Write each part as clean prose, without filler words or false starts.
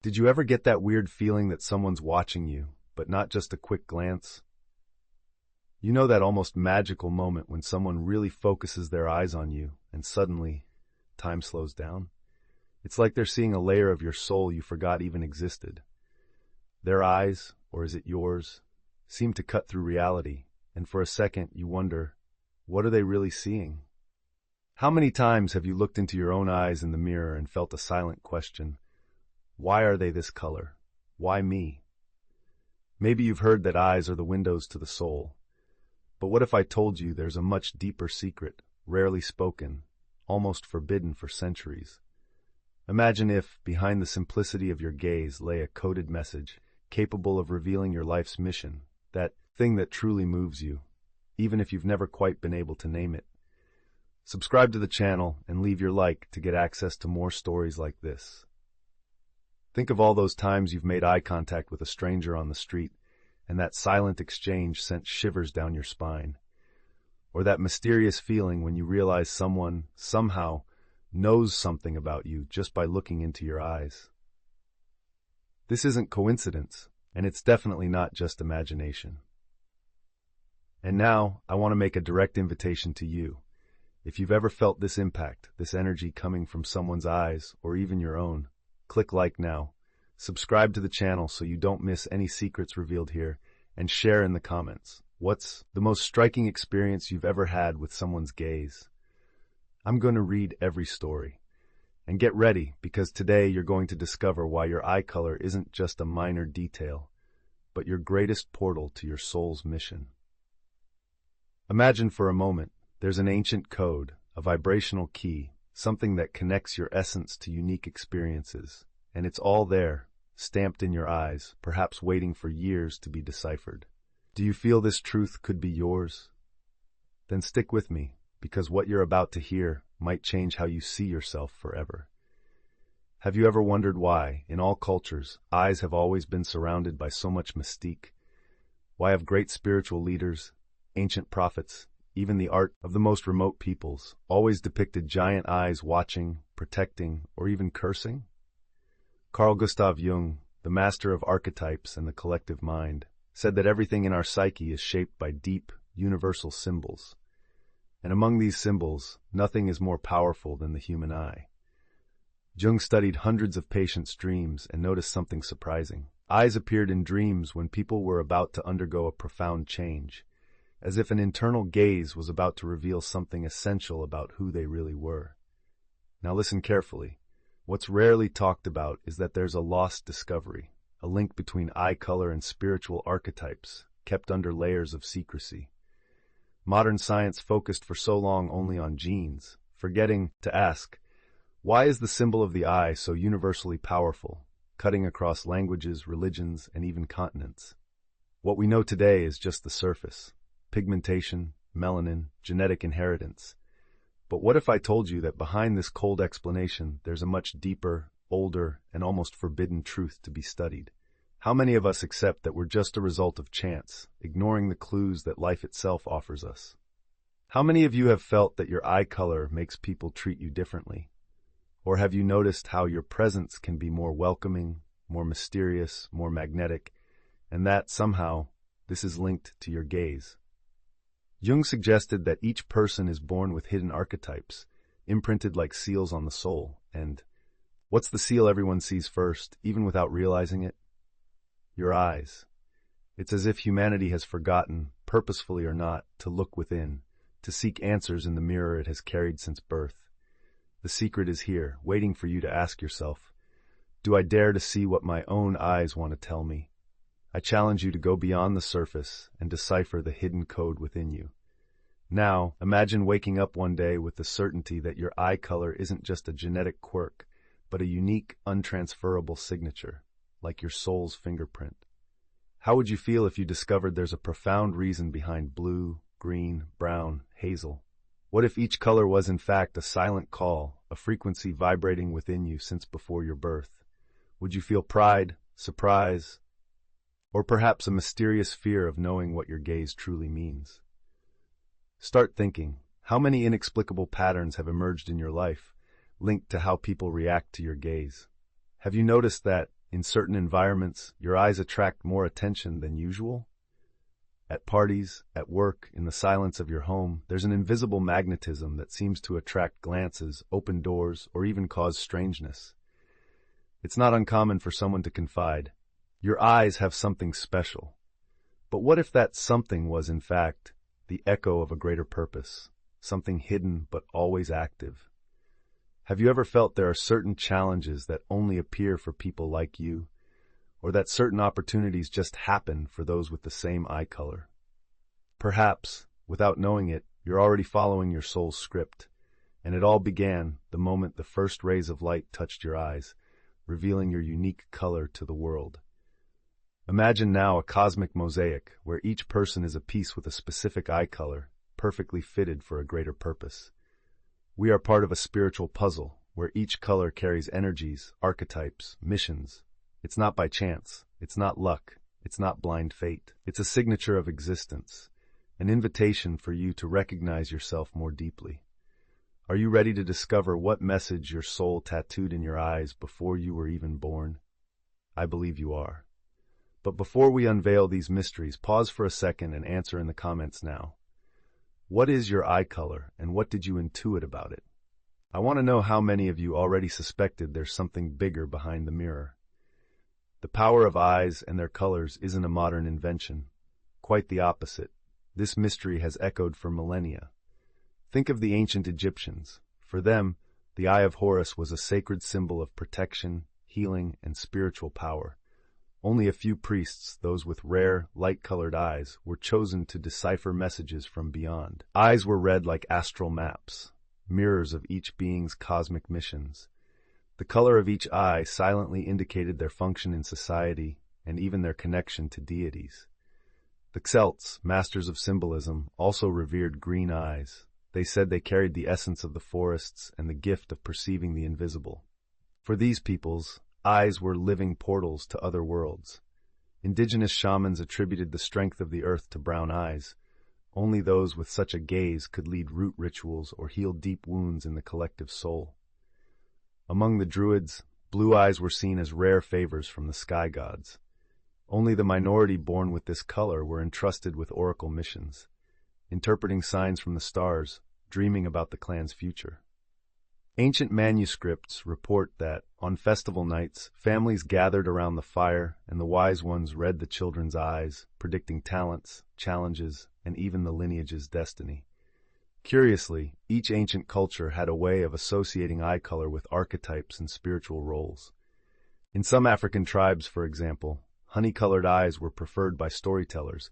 Did you ever get that weird feeling that someone's watching you, but not just a quick glance? You know that almost magical moment when someone really focuses their eyes on you and suddenly time slows down? It's like they're seeing a layer of your soul you forgot even existed. Their eyes, or is it yours, seem to cut through reality, and for a second you wonder, what are they really seeing? How many times have you looked into your own eyes in the mirror and felt a silent question? Why are they this color? Why me? Maybe you've heard that eyes are the windows to the soul. But what if I told you there's a much deeper secret, rarely spoken, almost forbidden for centuries? Imagine if, behind the simplicity of your gaze, lay a coded message, capable of revealing your life's mission, that thing that truly moves you, even if you've never quite been able to name it. Subscribe to the channel and leave your like to get access to more stories like this. Think of all those times you've made eye contact with a stranger on the street, and that silent exchange sent shivers down your spine. Or that mysterious feeling when you realize someone, somehow, knows something about you just by looking into your eyes. This isn't coincidence, and it's definitely not just imagination. And now, I want to make a direct invitation to you. If you've ever felt this impact, this energy coming from someone's eyes, or even your own, click like now, subscribe to the channel so you don't miss any secrets revealed here, and share in the comments. What's the most striking experience you've ever had with someone's gaze? I'm going to read every story. And get ready, because today you're going to discover why your eye color isn't just a minor detail, but your greatest portal to your soul's mission. Imagine for a moment, there's an ancient code, a vibrational key, something that connects your essence to unique experiences, and it's all there, stamped in your eyes, perhaps waiting for years to be deciphered. Do you feel this truth could be yours? Then stick with me, because what you're about to hear might change how you see yourself forever. Have you ever wondered why, in all cultures, eyes have always been surrounded by so much mystique? Why have great spiritual leaders, ancient prophets, even the art of the most remote peoples, always depicted giant eyes watching, protecting, or even cursing? Carl Gustav Jung, the master of archetypes and the collective mind, said that everything in our psyche is shaped by deep, universal symbols. And among these symbols, nothing is more powerful than the human eye. Jung studied hundreds of patients' dreams and noticed something surprising. Eyes appeared in dreams when people were about to undergo a profound change, as if an internal gaze was about to reveal something essential about who they really were. Now listen carefully. What's rarely talked about is that there's a lost discovery, a link between eye color and spiritual archetypes, kept under layers of secrecy. Modern science focused for so long only on genes, forgetting to ask, why is the symbol of the eye so universally powerful, cutting across languages, religions, and even continents? What we know today is just the surface: pigmentation, melanin, genetic inheritance. But what if I told you that behind this cold explanation there's a much deeper, older, and almost forbidden truth to be studied? How many of us accept that we're just a result of chance, ignoring the clues that life itself offers us? How many of you have felt that your eye color makes people treat you differently? Or have you noticed how your presence can be more welcoming, more mysterious, more magnetic, and that somehow this is linked to your gaze? Jung suggested that each person is born with hidden archetypes, imprinted like seals on the soul, and what's the seal everyone sees first, even without realizing it? Your eyes. It's as if humanity has forgotten, purposefully or not, to look within, to seek answers in the mirror it has carried since birth. The secret is here, waiting for you to ask yourself, do I dare to see what my own eyes want to tell me? I challenge you to go beyond the surface and decipher the hidden code within you. Now, imagine waking up one day with the certainty that your eye color isn't just a genetic quirk, but a unique, untransferable signature, like your soul's fingerprint. How would you feel if you discovered there's a profound reason behind blue, green, brown, hazel? What if each color was in fact a silent call, a frequency vibrating within you since before your birth? Would you feel pride, surprise, or perhaps a mysterious fear of knowing what your gaze truly means? Start thinking, how many inexplicable patterns have emerged in your life, linked to how people react to your gaze? Have you noticed that, in certain environments, your eyes attract more attention than usual? At parties, at work, in the silence of your home, there's an invisible magnetism that seems to attract glances, open doors, or even cause strangeness. It's not uncommon for someone to confide, "Your eyes have something special." But what if that something was, in fact, the echo of a greater purpose, something hidden but always active? Have you ever felt there are certain challenges that only appear for people like you, or that certain opportunities just happen for those with the same eye color? Perhaps, without knowing it, you're already following your soul's script, and it all began the moment the first rays of light touched your eyes, revealing your unique color to the world. Imagine now a cosmic mosaic where each person is a piece with a specific eye color, perfectly fitted for a greater purpose. We are part of a spiritual puzzle where each color carries energies, archetypes, missions. It's not by chance, it's not luck, it's not blind fate. It's a signature of existence, an invitation for you to recognize yourself more deeply. Are you ready to discover what message your soul tattooed in your eyes before you were even born? I believe you are. But before we unveil these mysteries, pause for a second and answer in the comments now. What is your eye color, and what did you intuit about it? I want to know how many of you already suspected there's something bigger behind the mirror. The power of eyes and their colors isn't a modern invention. Quite the opposite. This mystery has echoed for millennia. Think of the ancient Egyptians. For them, the Eye of Horus was a sacred symbol of protection, healing, and spiritual power. Only a few priests, those with rare, light-colored eyes, were chosen to decipher messages from beyond. Eyes were read like astral maps, mirrors of each being's cosmic missions. The color of each eye silently indicated their function in society and even their connection to deities. The Celts, masters of symbolism, also revered green eyes. They said they carried the essence of the forests and the gift of perceiving the invisible. For these peoples, eyes were living portals to other worlds. Indigenous shamans attributed the strength of the earth to brown eyes. Only those with such a gaze could lead root rituals or heal deep wounds in the collective soul. Among the Druids, blue eyes were seen as rare favors from the sky gods. Only the minority born with this color were entrusted with oracle missions, interpreting signs from the stars, dreaming about the clan's future. Ancient manuscripts report that, on festival nights, families gathered around the fire and the wise ones read the children's eyes, predicting talents, challenges, and even the lineage's destiny. Curiously, each ancient culture had a way of associating eye color with archetypes and spiritual roles. In some African tribes, for example, honey-colored eyes were preferred by storytellers,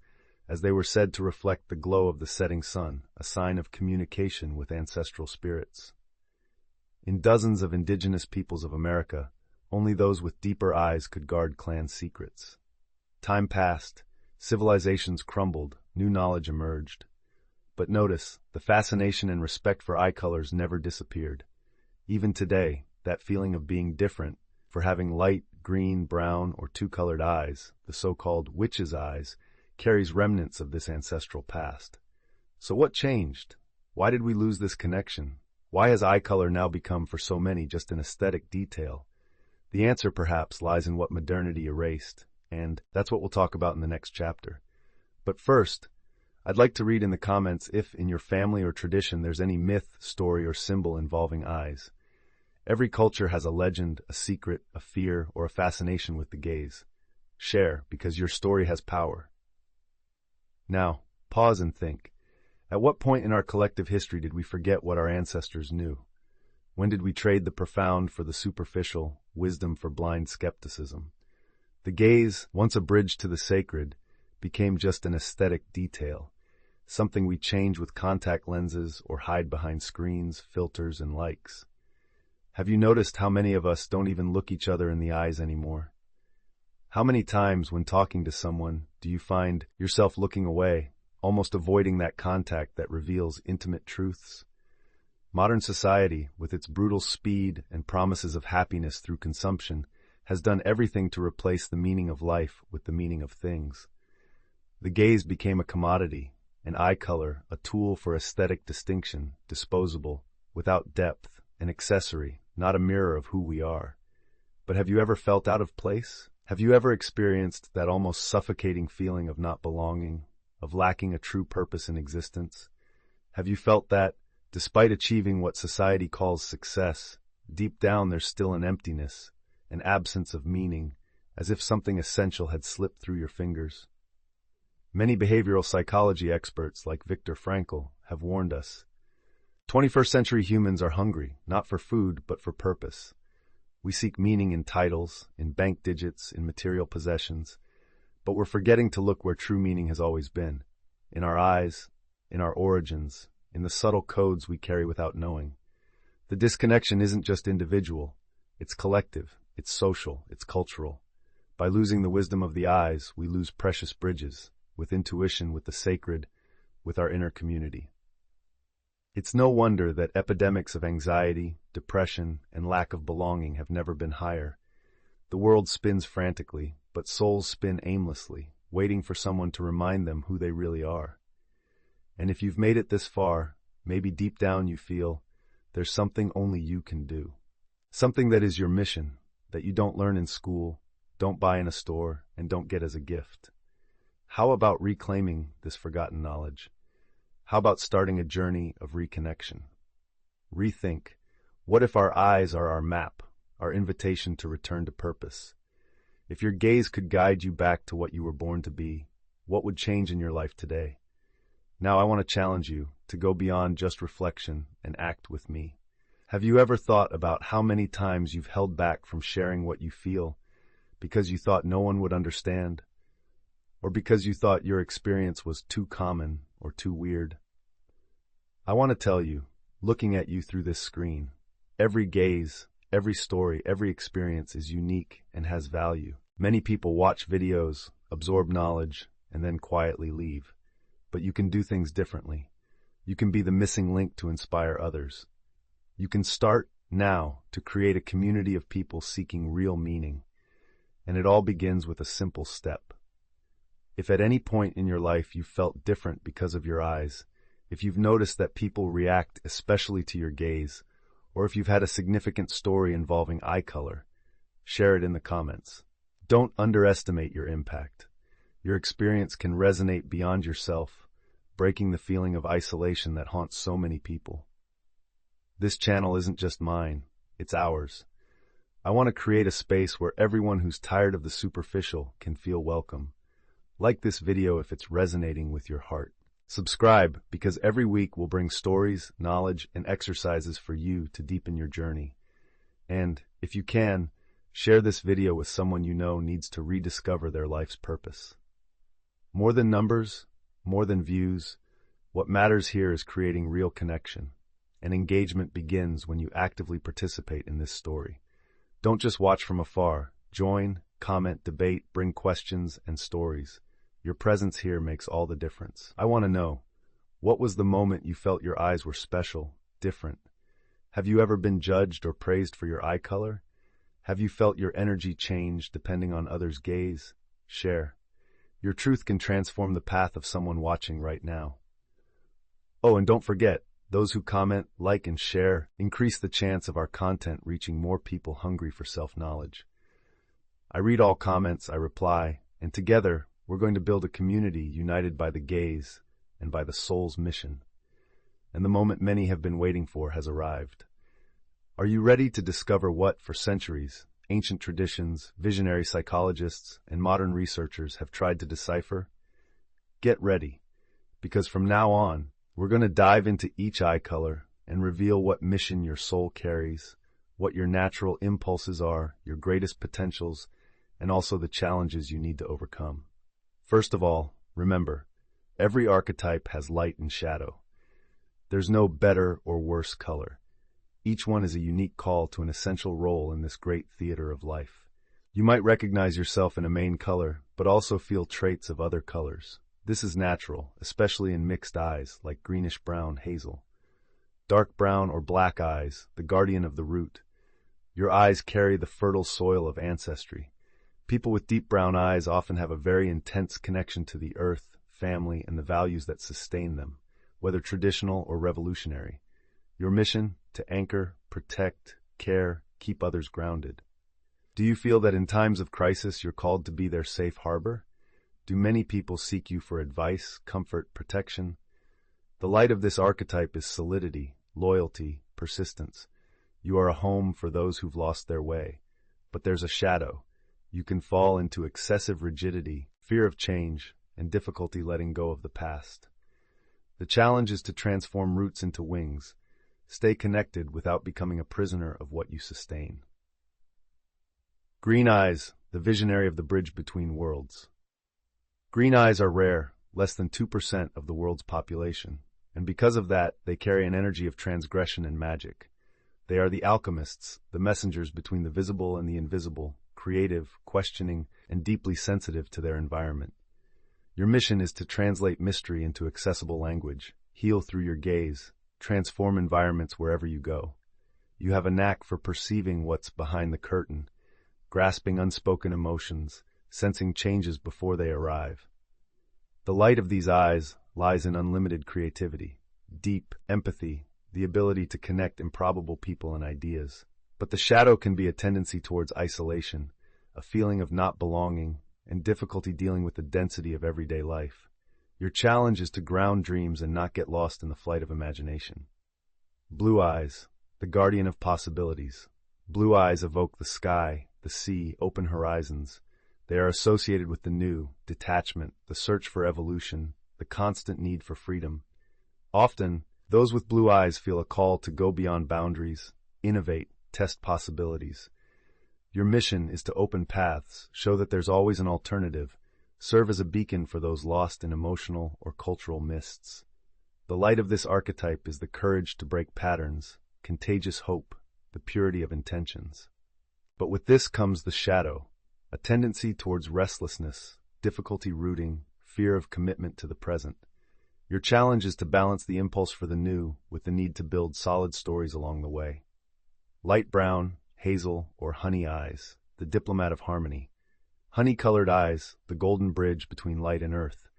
as they were said to reflect the glow of the setting sun, a sign of communication with ancestral spirits. In dozens of indigenous peoples of America, only those with deeper eyes could guard clan secrets. Time passed, civilizations crumbled, new knowledge emerged. But notice, the fascination and respect for eye colors never disappeared. Even today, that feeling of being different, for having light, green, brown, or two-colored eyes, the so-called witch's eyes, carries remnants of this ancestral past. So what changed? Why did we lose this connection? Why has eye color now become for so many just an aesthetic detail? The answer perhaps lies in what modernity erased, and that's what we'll talk about in the next chapter. But first, I'd like to read in the comments if, in your family or tradition, there's any myth, story, or symbol involving eyes. Every culture has a legend, a secret, a fear, or a fascination with the gaze. Share, because your story has power. Now, pause and think. At what point in our collective history did we forget what our ancestors knew? When did we trade the profound for the superficial, wisdom for blind skepticism? The gaze, once a bridge to the sacred, became just an aesthetic detail, something we change with contact lenses or hide behind screens, filters, and likes. Have you noticed how many of us don't even look each other in the eyes anymore? How many times when talking to someone do you find yourself looking away, almost avoiding that contact that reveals intimate truths? Modern society, with its brutal speed and promises of happiness through consumption, has done everything to replace the meaning of life with the meaning of things. The gaze became a commodity, an eye color, a tool for aesthetic distinction, disposable, without depth, an accessory, not a mirror of who we are. But have you ever felt out of place? Have you ever experienced that almost suffocating feeling of not belonging, of lacking a true purpose in existence? Have you felt that, despite achieving what society calls success, deep down there's still an emptiness, an absence of meaning, as if something essential had slipped through your fingers? Many behavioral psychology experts, like Viktor Frankl, have warned us. 21st century humans are hungry, not for food, but for purpose. We seek meaning in titles, in bank digits, in material possessions, but we're forgetting to look where true meaning has always been, in our eyes, in our origins, in the subtle codes we carry without knowing. The disconnection isn't just individual, it's collective, it's social, it's cultural. By losing the wisdom of the eyes, we lose precious bridges, with intuition, with the sacred, with our inner community. It's no wonder that epidemics of anxiety, depression, and lack of belonging have never been higher. The world spins frantically, but souls spin aimlessly, waiting for someone to remind them who they really are. And if you've made it this far, maybe deep down you feel there's something only you can do. Something that is your mission, that you don't learn in school, don't buy in a store, and don't get as a gift. How about reclaiming this forgotten knowledge? How about starting a journey of reconnection? Rethink, what if our eyes are our map, our invitation to return to purpose? If your gaze could guide you back to what you were born to be, what would change in your life today? Now I want to challenge you to go beyond just reflection and act with me. Have you ever thought about how many times you've held back from sharing what you feel because you thought no one would understand? Or because you thought your experience was too common or too weird? I want to tell you, looking at you through this screen, every gaze, every story, every experience is unique and has value. Many people watch videos, absorb knowledge, and then quietly leave. But you can do things differently. You can be the missing link to inspire others. You can start now to create a community of people seeking real meaning. And it all begins with a simple step. If at any point in your life you felt different because of your eyes, if you've noticed that people react especially to your gaze, or if you've had a significant story involving eye color, share it in the comments. Don't underestimate your impact. Your experience can resonate beyond yourself, breaking the feeling of isolation that haunts so many people. This channel isn't just mine, it's ours. I want to create a space where everyone who's tired of the superficial can feel welcome. Like this video if it's resonating with your heart. Subscribe, because every week we'll bring stories, knowledge, and exercises for you to deepen your journey. And, if you can, share this video with someone you know needs to rediscover their life's purpose. More than numbers, more than views, what matters here is creating real connection. And engagement begins when you actively participate in this story. Don't just watch from afar. Join, comment, debate, bring questions and stories. Your presence here makes all the difference. I want to know, what was the moment you felt your eyes were special, different? Have you ever been judged or praised for your eye color? Have you felt your energy change depending on others' gaze? Share. Your truth can transform the path of someone watching right now. Oh, and don't forget, those who comment, like, and share increase the chance of our content reaching more people hungry for self-knowledge. I read all comments, I reply, and together, we're going to build a community united by the gaze and by the soul's mission. And the moment many have been waiting for has arrived. Are you ready to discover what, for centuries, ancient traditions, visionary psychologists, and modern researchers have tried to decipher? Get ready, because from now on, we're going to dive into each eye color and reveal what mission your soul carries, what your natural impulses are, your greatest potentials, and also the challenges you need to overcome. First of all, remember, every archetype has light and shadow. There's no better or worse color. Each one is a unique call to an essential role in this great theater of life. You might recognize yourself in a main color, but also feel traits of other colors. This is natural, especially in mixed eyes like greenish-brown hazel. Dark brown or black eyes, the guardian of the root. Your eyes carry the fertile soil of ancestry. People with deep brown eyes often have a very intense connection to the earth, family, and the values that sustain them, whether traditional or revolutionary. Your mission? To anchor, protect, care, keep others grounded. Do you feel that in times of crisis you're called to be their safe harbor? Do many people seek you for advice, comfort, protection? The light of this archetype is solidity, loyalty, persistence. You are a home for those who've lost their way. But there's a shadow. You can fall into excessive rigidity, fear of change, and difficulty letting go of the past. The challenge is to transform roots into wings. Stay connected without becoming a prisoner of what you sustain. Green eyes, the visionary of the bridge between worlds. Green eyes are rare, less than 2% of the world's population, and because of that, they carry an energy of transgression and magic. They are the alchemists, the messengers between the visible and the invisible, creative, questioning, and deeply sensitive to their environment. Your mission is to translate mystery into accessible language, heal through your gaze, transform environments wherever you go. You have a knack for perceiving what's behind the curtain, grasping unspoken emotions, sensing changes before they arrive. The light of these eyes lies in unlimited creativity, deep empathy, the ability to connect improbable people and ideas. But the shadow can be a tendency towards isolation, a feeling of not belonging, and difficulty dealing with the density of everyday life. Your challenge is to ground dreams and not get lost in the flight of imagination. Blue eyes, the guardian of possibilities. Blue eyes evoke the sky, the sea, open horizons. They are associated with the new, detachment, the search for evolution, the constant need for freedom. Often, those with blue eyes feel a call to go beyond boundaries, innovate, test possibilities. Your mission is to open paths, show that there's always an alternative, serve as a beacon for those lost in emotional or cultural mists. The light of this archetype is the courage to break patterns, contagious hope, the purity of intentions. But with this comes the shadow, a tendency towards restlessness, difficulty rooting, fear of commitment to the present. Your challenge is to balance the impulse for the new with the need to build solid stories along the way. Light brown, hazel, or honey eyes, the diplomat of harmony. Honey-colored eyes, the golden bridge between light and earth.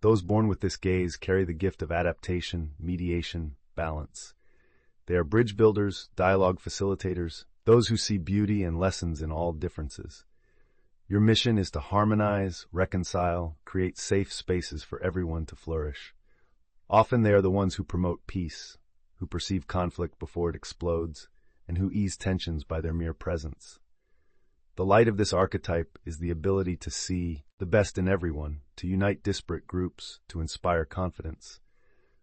Those born with this gaze carry the gift of adaptation, mediation, balance. They are bridge builders, dialogue facilitators, those who see beauty and lessons in all differences. Your mission is to harmonize, reconcile, create safe spaces for everyone to flourish. Often they are the ones who promote peace, who perceive conflict before it explodes, and who ease tensions by their mere presence. The light of this archetype is the ability to see the best in everyone, to unite disparate groups, to inspire confidence.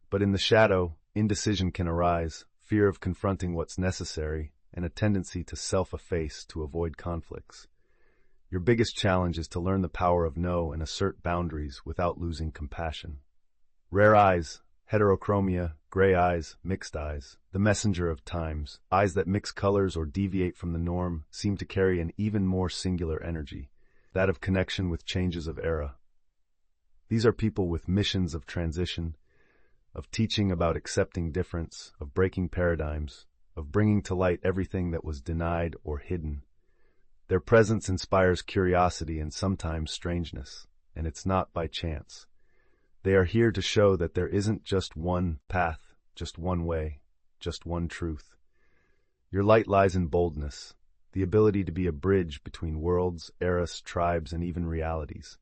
But in the shadow, indecision can arise, fear of confronting what's necessary, and a tendency to self-efface to avoid conflicts. Your biggest challenge is to learn the power of no and assert boundaries without losing compassion. Rare eyes, heterochromia, gray eyes, mixed eyes, the messenger of times, eyes that mix colors or deviate from the norm seem to carry an even more singular energy, that of connection with changes of era. These are people with missions of transition, of teaching about accepting difference, of breaking paradigms, of bringing to light everything that was denied or hidden. Their presence inspires curiosity and sometimes strangeness, and it's not by chance. They are here to show that there isn't just one path, just one way, just one truth. Your light lies in boldness, the ability to be a bridge between worlds, eras, tribes, and even realities.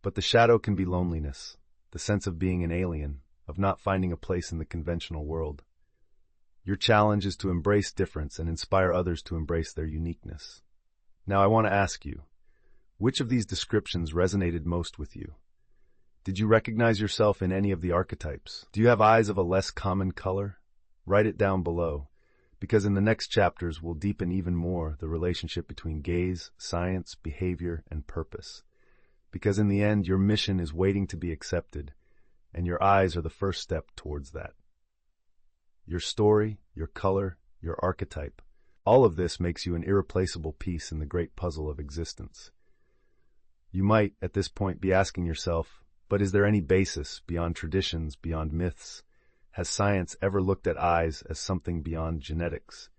But the shadow can be loneliness, the sense of being an alien, of not finding a place in the conventional world. Your challenge is to embrace difference and inspire others to embrace their uniqueness. Now I want to ask you, which of these descriptions resonated most with you? Did you recognize yourself in any of the archetypes? Do you have eyes of a less common color? Write it down below, because in the next chapters we'll deepen even more the relationship between gaze, science, behavior, and purpose. Because in the end, your mission is waiting to be accepted, and your eyes are the first step towards that. Your story, your color, your archetype, all of this makes you an irreplaceable piece in the great puzzle of existence. You might, at this point, be asking yourself, but is there any basis beyond traditions, beyond myths? Has science ever looked at eyes as something beyond genetics?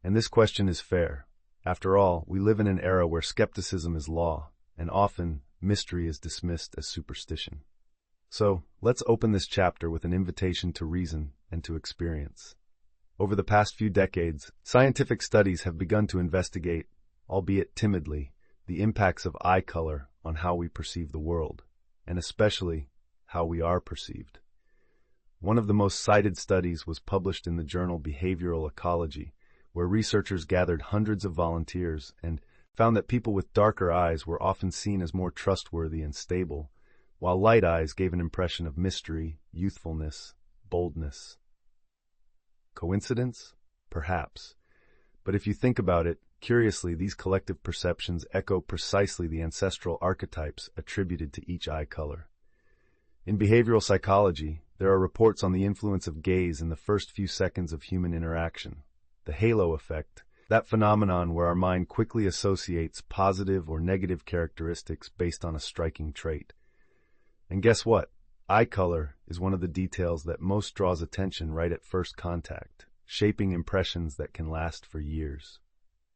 And this question is fair. After all, we live in an era where skepticism is law, and often mystery is dismissed as superstition. So, let's open this chapter with an invitation to reason and to experience. Over the past few decades, scientific studies have begun to investigate albeit timidly, the impacts of eye color on how we perceive the world, and especially how we are perceived. One of the most cited studies was published in the journal Behavioral Ecology, where researchers gathered hundreds of volunteers and found that people with darker eyes were often seen as more trustworthy and stable, while light eyes gave an impression of mystery, youthfulness, boldness. Coincidence? Perhaps. But if you think about it, curiously, these collective perceptions echo precisely the ancestral archetypes attributed to each eye color. In behavioral psychology, there are reports on the influence of gaze in the first few seconds of human interaction. The halo effect, that phenomenon where our mind quickly associates positive or negative characteristics based on a striking trait. And guess what? Eye color is one of the details that most draws attention right at first contact, shaping impressions that can last for years.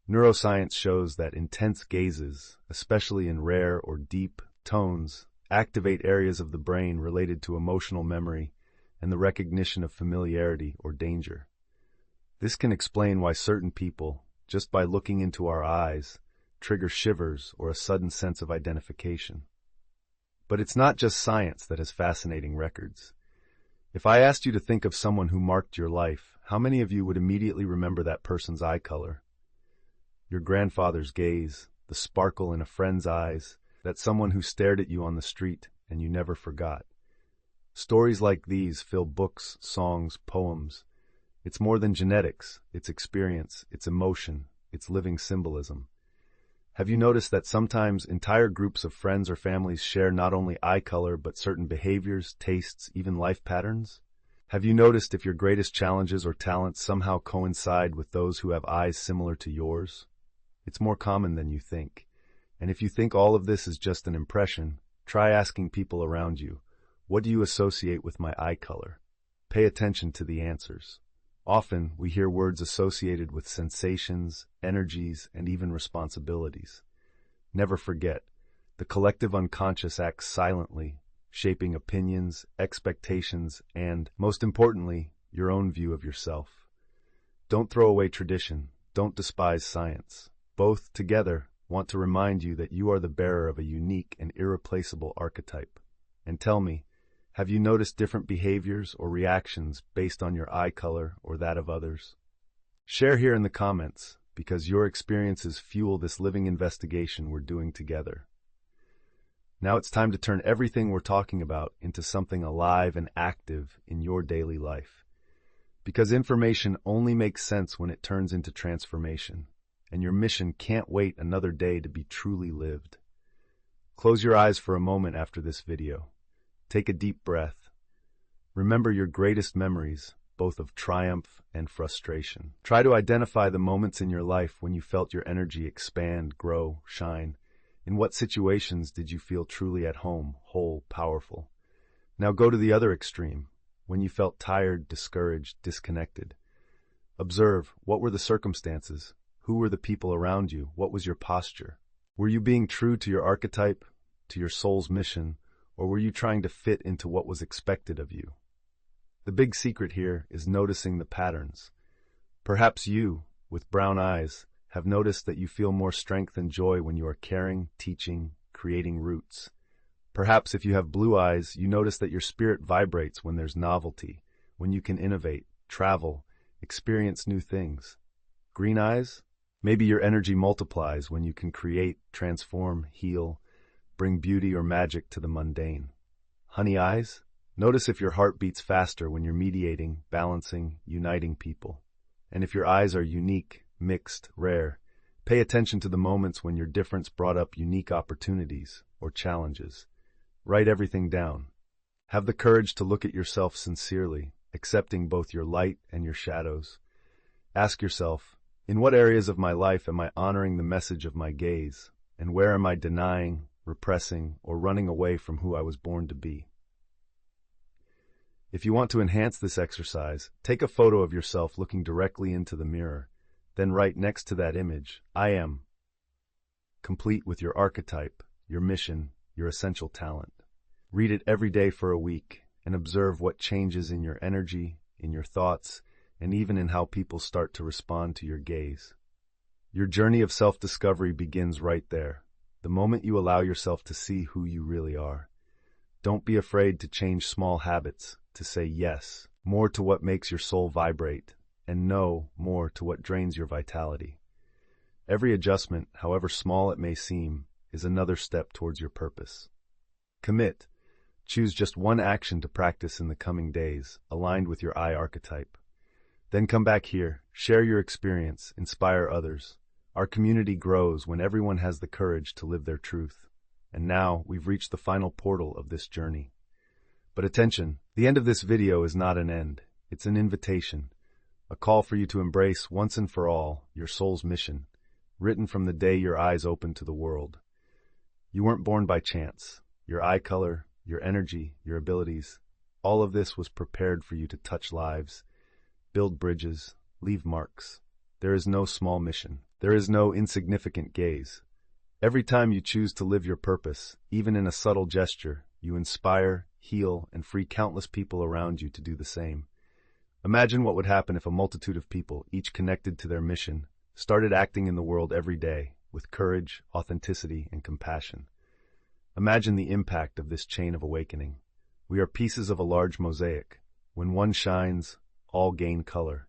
Neuroscience shows that intense gazes, especially in rare or deep tones, activate areas of the brain related to emotional memory and the recognition of familiarity or danger. This can explain why certain people, just by looking into our eyes, trigger shivers or a sudden sense of identification. But it's not just science that has fascinating records. If I asked you to think of someone who marked your life, how many of you would immediately remember that person's eye color? Your grandfather's gaze, the sparkle in a friend's eyes, that someone who stared at you on the street and you never forgot. Stories like these fill books, songs, poems. It's more than genetics, it's experience, it's emotion, it's living symbolism. Have you noticed that sometimes entire groups of friends or families share not only eye color but certain behaviors, tastes, even life patterns? Have you noticed if your greatest challenges or talents somehow coincide with those who have eyes similar to yours? It's more common than you think. And if you think all of this is just an impression, try asking people around you, what do you associate with my eye color? Pay attention to the answers. Often, we hear words associated with sensations, energies, and even responsibilities. Never forget, the collective unconscious acts silently, shaping opinions, expectations, and, most importantly, your own view of yourself. Don't throw away tradition. Don't despise science. Both, together, want to remind you that you are the bearer of a unique and irreplaceable archetype. And tell me, have you noticed different behaviors or reactions based on your eye color or that of others? Share here in the comments, because your experiences fuel this living investigation we're doing together. Now it's time to turn everything we're talking about into something alive and active in your daily life. Because information only makes sense when it turns into transformation, and your mission can't wait another day to be truly lived. Close your eyes for a moment after this video. Take a deep breath. Remember your greatest memories, both of triumph and frustration. Try to identify the moments in your life when you felt your energy expand, grow, shine. In what situations did you feel truly at home, whole, powerful? Now go to the other extreme, when you felt tired, discouraged, disconnected. Observe, what were the circumstances? Who were the people around you? What was your posture? Were you being true to your archetype, to your soul's mission, or were you trying to fit into what was expected of you? The big secret here is noticing the patterns. Perhaps you, with brown eyes, have noticed that you feel more strength and joy when you are caring, teaching, creating roots. Perhaps if you have blue eyes, you notice that your spirit vibrates when there's novelty, when you can innovate, travel, experience new things. Green eyes? Maybe your energy multiplies when you can create, transform, heal, bring beauty or magic to the mundane. Honey eyes? Notice if your heart beats faster when you're mediating, balancing, uniting people. And if your eyes are unique, mixed, rare, pay attention to the moments when your difference brought up unique opportunities or challenges. Write everything down. Have the courage to look at yourself sincerely, accepting both your light and your shadows. Ask yourself, in what areas of my life am I honoring the message of my gaze, and where am I denying, repressing, or running away from who I was born to be? If you want to enhance this exercise, take a photo of yourself looking directly into the mirror, then write next to that image, I am, complete with your archetype, your mission, your essential talent. Read it every day for a week and observe what changes in your energy, in your thoughts, and even in how people start to respond to your gaze. Your journey of self-discovery begins right there, the moment you allow yourself to see who you really are. Don't be afraid to change small habits, to say yes more to what makes your soul vibrate, and no more to what drains your vitality. Every adjustment, however small it may seem, is another step towards your purpose. Commit. Choose just one action to practice in the coming days, aligned with your I archetype. Then come back here, share your experience, inspire others. Our community grows when everyone has the courage to live their truth. And now we've reached the final portal of this journey. But attention, the end of this video is not an end. It's an invitation, a call for you to embrace once and for all your soul's mission, written from the day your eyes opened to the world. You weren't born by chance. Your eye color, your energy, your abilities, all of this was prepared for you to touch lives, build bridges, leave marks. There is no small mission. There is no insignificant gaze. Every time you choose to live your purpose, even in a subtle gesture, you inspire, heal, and free countless people around you to do the same. Imagine what would happen if a multitude of people, each connected to their mission, started acting in the world every day with courage, authenticity, and compassion. Imagine the impact of this chain of awakening. We are pieces of a large mosaic. When one shines, all gain color.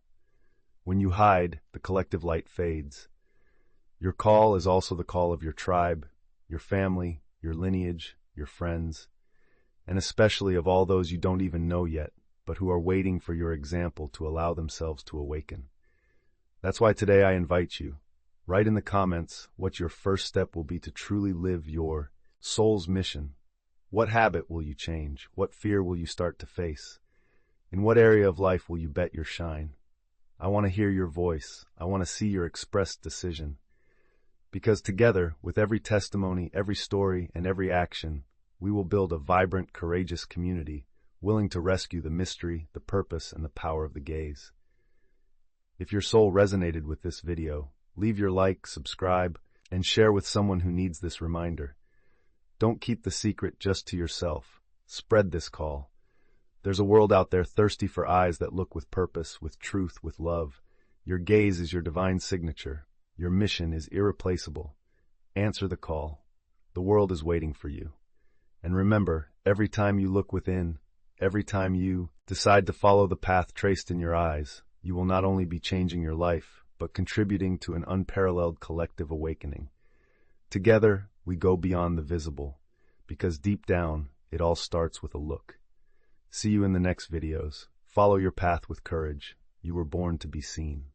When you hide, the collective light fades. Your call is also the call of your tribe, your family, your lineage, your friends, and especially of all those you don't even know yet, but who are waiting for your example to allow themselves to awaken. That's why today I invite you, write in the comments what your first step will be to truly live your soul's mission. What habit will you change? What fear will you start to face? In what area of life will you bet your shine? I want to hear your voice. I want to see your expressed decision. Because together, with every testimony, every story, and every action, we will build a vibrant, courageous community, willing to rescue the mystery, the purpose, and the power of the gaze. If your soul resonated with this video, leave your like, subscribe, and share with someone who needs this reminder. Don't keep the secret just to yourself. Spread this call. There's a world out there thirsty for eyes that look with purpose, with truth, with love. Your gaze is your divine signature. Your mission is irreplaceable. Answer the call. The world is waiting for you. And remember, every time you look within, every time you decide to follow the path traced in your eyes, you will not only be changing your life, but contributing to an unparalleled collective awakening. Together, we go beyond the visible, because deep down, it all starts with a look. See you in the next videos. Follow your path with courage. You were born to be seen.